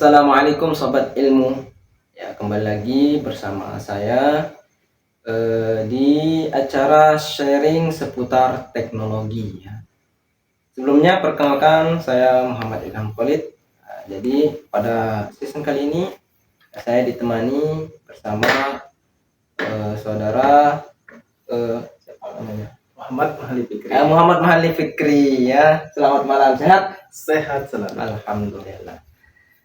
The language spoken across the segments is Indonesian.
Assalamualaikum Sobat Ilmu. Ya, kembali lagi bersama saya di acara sharing seputar teknologi ya. Sebelumnya perkenalkan saya Muhammad Ilham Khalid. Nah, jadi pada season kali ini saya ditemani bersama saudara siapa namanya? Muhammad Mahali Fikri ya. Selamat malam, sehat? Sehat selalu. Alhamdulillah.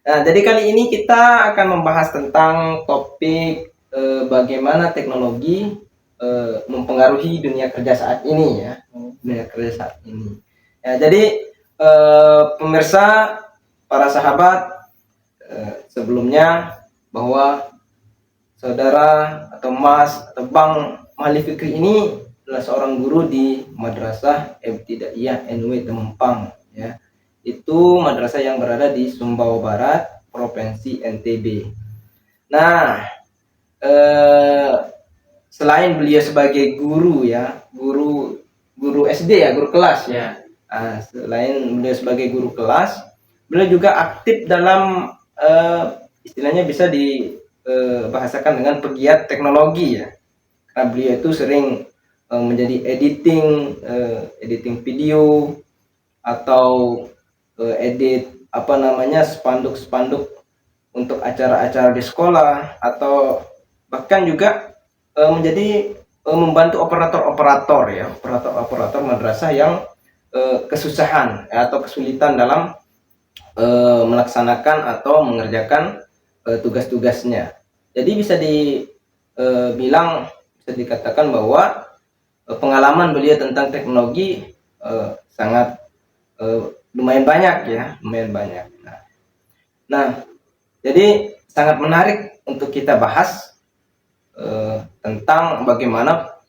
Nah, jadi kali ini kita akan membahas tentang topik bagaimana teknologi mempengaruhi dunia kerja saat ini ya. Dunia kerja saat ini. Ya, jadi pemirsa, para sahabat, sebelumnya bahwa saudara atau Mas atau Bang Mahali Fikri ini adalah seorang guru di Madrasah Ibtidaiyah NW Temempang ya. Itu madrasah yang berada di Sumbawa Barat, Provinsi NTB. Nah, selain beliau sebagai guru ya, guru SD ya, guru kelas ya. Nah, selain beliau sebagai guru kelas, beliau juga aktif dalam istilahnya bisa dibahasakan dengan pegiat teknologi ya. Karena beliau itu sering menjadi editing video atau edit spanduk-spanduk untuk acara-acara di sekolah, atau bahkan juga menjadi membantu operator madrasah yang kesusahan atau kesulitan dalam melaksanakan atau mengerjakan tugas-tugasnya. Jadi bisa dikatakan bahwa pengalaman beliau tentang teknologi sangat lumayan banyak. Nah, jadi sangat menarik untuk kita bahas tentang bagaimana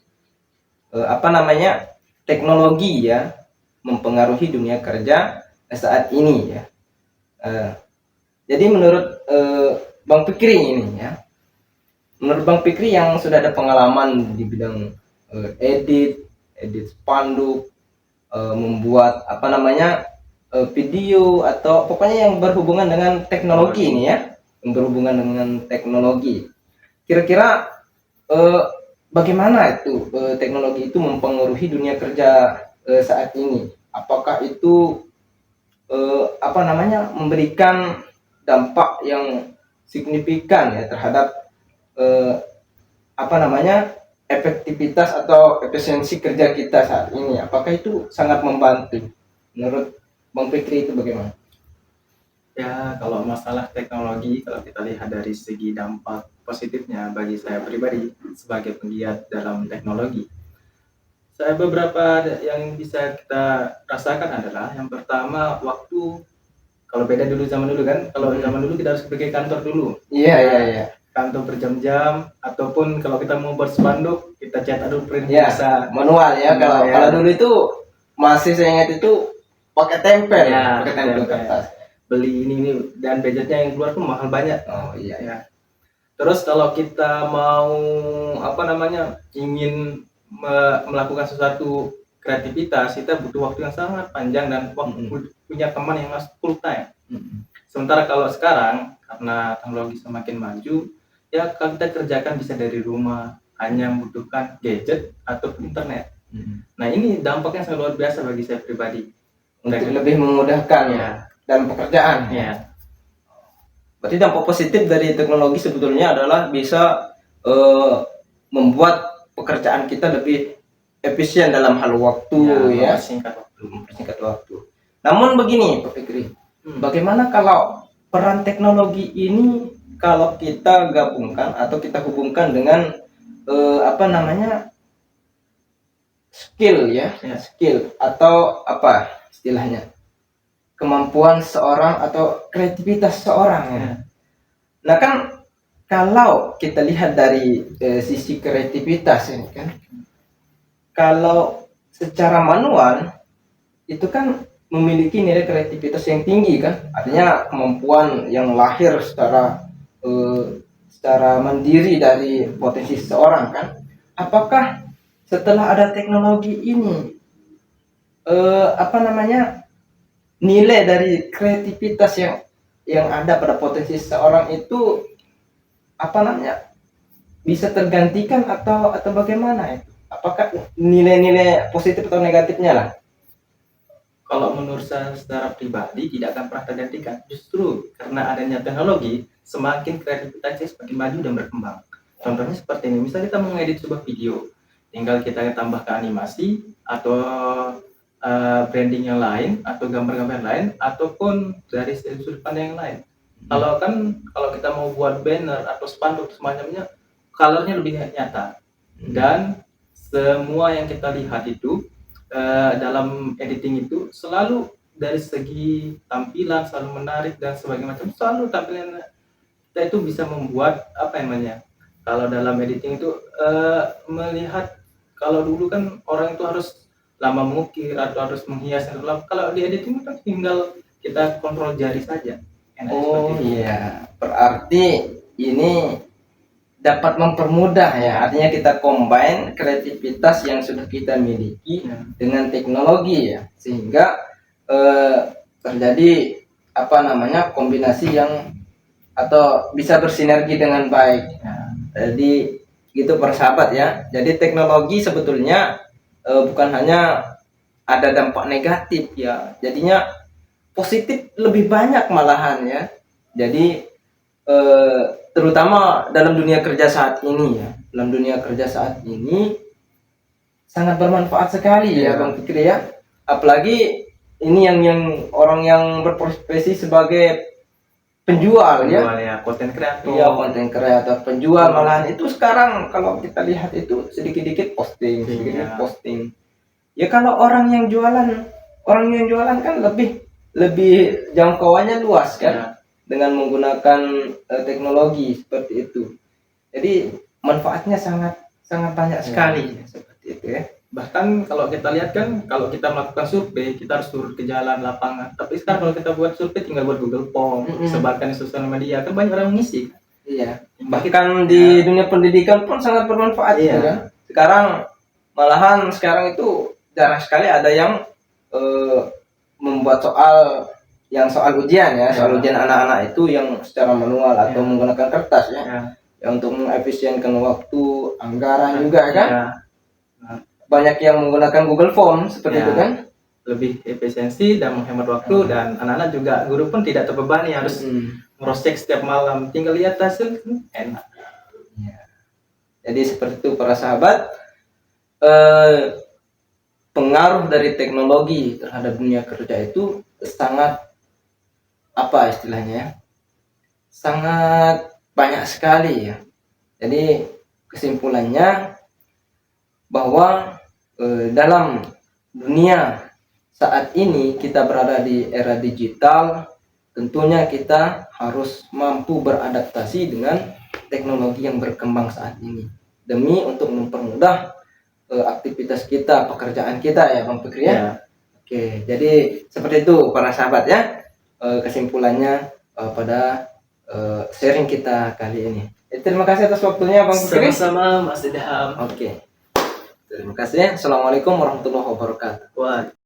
teknologi ya mempengaruhi dunia kerja saat ini ya. Jadi menurut Bang Fikri ini ya, menurut Bang Fikri yang sudah ada pengalaman di bidang edit spanduk, membuat video atau pokoknya yang berhubungan dengan teknologi ini ya, yang berhubungan dengan teknologi. Kira-kira bagaimana itu teknologi itu mempengaruhi dunia kerja saat ini? Apakah itu memberikan dampak yang signifikan ya terhadap efektivitas atau efisiensi kerja kita saat ini? Apakah itu sangat membantu? Menurut Bang Fikri itu bagaimana? Ya, kalau masalah teknologi, kalau kita lihat dari segi dampak positifnya bagi saya pribadi sebagai penggiat dalam teknologi, saya beberapa yang bisa kita rasakan adalah yang pertama, waktu. Kalau beda dulu zaman dulu kan, kalau zaman dulu kita harus pergi kantor dulu. Iya. Kantor berjam-jam, ataupun kalau kita mau buat spanduk kita cetak dulu print bisa manual ya. Kalau dulu itu masih saya ingat itu pakai tempel kertas. Beli ini dan budgetnya yang keluar tuh mahal banyak. Oh iya ya. Terus kalau kita mau ingin melakukan sesuatu kreativitas, kita butuh waktu yang sangat panjang dan punya teman yang full time. Sementara kalau sekarang karena teknologi semakin maju, ya kalau kita kerjakan bisa dari rumah, hanya membutuhkan gadget atau internet. Nah, ini dampaknya sangat luar biasa bagi saya pribadi. Untuk lebih memudahkan ya dalam pekerjaan. Ya. Berarti dampak positif dari teknologi sebetulnya adalah bisa membuat pekerjaan kita lebih efisien dalam hal waktu ya. Mempersingkat waktu. Namun begini Pak Fikri, bagaimana kalau peran teknologi ini kalau kita gabungkan atau kita hubungkan dengan skill ya, skill atau apa istilahnya, kemampuan seorang atau kreativitas seorang ya. Nah kan kalau kita lihat dari sisi kreativitas ini kan, kalau secara manual itu kan memiliki nilai kreativitas yang tinggi kan, artinya kemampuan yang lahir secara mandiri dari potensi seseorang kan. Apakah setelah ada teknologi ini nilai dari kreativitas yang yang ada pada potensi seseorang itu apa namanya bisa tergantikan atau bagaimana itu? Apakah nilai-nilai positif atau negatifnya lah? Kalau menurut saya secara pribadi tidak akan pernah tergantikan. Justru karena adanya teknologi, semakin kreativitasnya semakin maju dan berkembang. Contohnya seperti ini, misalnya kita mengedit sebuah video, tinggal kita tambahkan animasi atau branding yang lain atau gambar-gambar lain ataupun dari sudut pandang yang lain. Kalau kita mau buat banner atau spanduk semacamnya, colornya lebih nyata dan semua yang kita lihat itu dalam editing itu selalu dari segi tampilan selalu menarik dan sebagainya macam, selalu tampilan kita itu bisa membuat apa namanya, kalau dalam editing itu melihat, kalau dulu kan orang itu harus lama mengukir atau harus menghias, kalau di editing kan tinggal kita kontrol jari saja. Enak seperti Oh itu. iya, berarti ini dapat mempermudah ya. Artinya kita combine kreativitas yang sudah kita miliki Ya. dengan teknologi ya, sehingga terjadi apa namanya kombinasi yang atau bisa bersinergi dengan baik. Ya. Jadi gitu persahabat ya. Jadi teknologi sebetulnya bukan hanya ada dampak negatif ya, jadinya positif lebih banyak malahan ya. Jadi terutama dalam dunia kerja saat ini ya, dalam dunia kerja saat ini sangat bermanfaat sekali ya, Ya. Bang Fikri ya. Apalagi ini yang orang yang berprofesi sebagai penjual ya. Penjual ya, konten kreator. Iya, konten kreator, penjual malahan itu sekarang kalau kita lihat itu sedikit-sedikit posting, sedikit Iya. posting. Ya kalau orang yang jualan kan lebih jangkauannya luas kan, Ya. dengan menggunakan teknologi seperti itu. Jadi manfaatnya sangat sangat banyak sekali seperti itu ya. Bahkan kalau kita lihat kan, kalau kita melakukan survei kita harus turun ke jalan lapangan, tapi sekarang kalau kita buat survei tinggal buat Google Form, sebarkan di sosial media, kan banyak orang mengisi. Iya. Bahkan di dunia pendidikan pun sangat bermanfaat Iya. gitu kan. Sekarang itu jarang sekali ada yang membuat soal ujian ya, soal ujian anak-anak itu yang secara manual atau menggunakan kertas ya. Ya untuk mengefisienkan waktu, anggaran juga kan. Ya. Banyak yang menggunakan Google Form seperti Ya. itu kan. Lebih efisiensi dan menghemat waktu, dan anak-anak juga, guru pun tidak terbebani harus cross check setiap malam, tinggal lihat hasil, enak. Ya. Jadi seperti itu para sahabat, pengaruh dari teknologi terhadap dunia kerja itu sangat apa istilahnya ya, sangat banyak sekali ya. Jadi kesimpulannya bahwa dalam dunia saat ini kita berada di era digital, tentunya kita harus mampu beradaptasi dengan teknologi yang berkembang saat ini demi untuk mempermudah aktivitas kita, pekerjaan kita ya Bang Fikri ya. Ya. Oke, jadi seperti itu para sahabat ya, kesimpulannya pada sharing kita kali ini. Terima kasih atas waktunya Bang Fikri. Sama-sama Mas Idham. Oke. Terima kasih. Assalamualaikum warahmatullahi wabarakatuh. Wah.